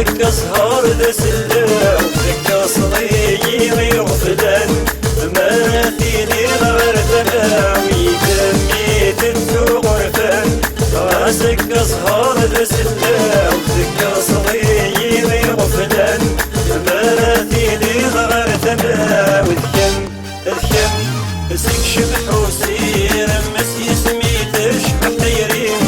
ذك أسهر ذا سلا وذك أصلي غير فلان ماثيني غرفنا ويدميت انتو غرفان راسك أسهر ذا سلا وذك أصلي غير فلان ماثيني غرفنا وذكم سك شبح وسير مسي سميتش بحيرين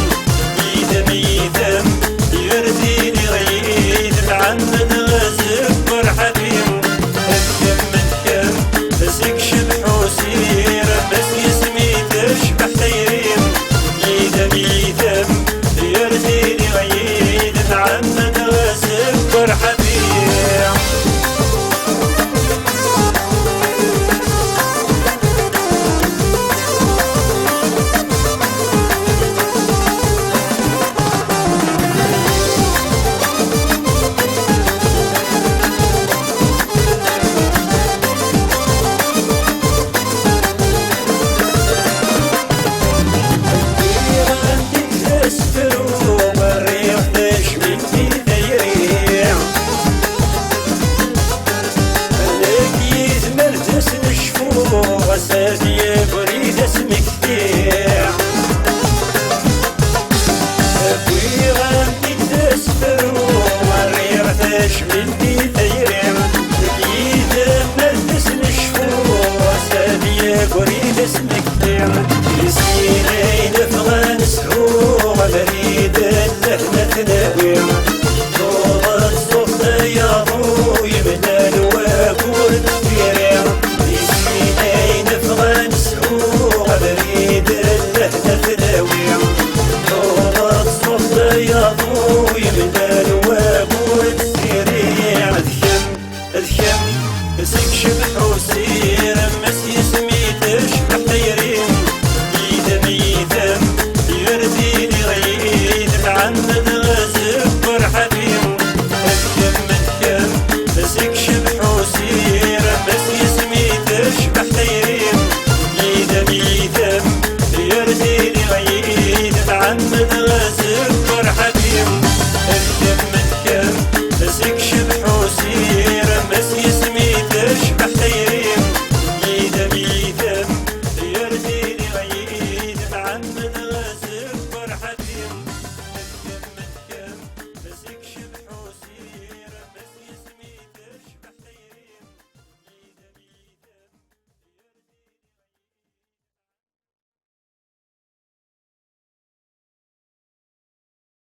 يدم يرديني غيد العمد غازق مرحبين الكم سك شبح وسير مسي سميتش بحيرين يدم يرديني غيد العمد غازق مرحبين وسادي بريد اسمك فيع ابوي غادي تسفر وريرتش مني ثيريع اكيد ملبس نشفو وسادي بريد اسمك فيع يسيني نفغى نسهو بريد اللهنة تناويع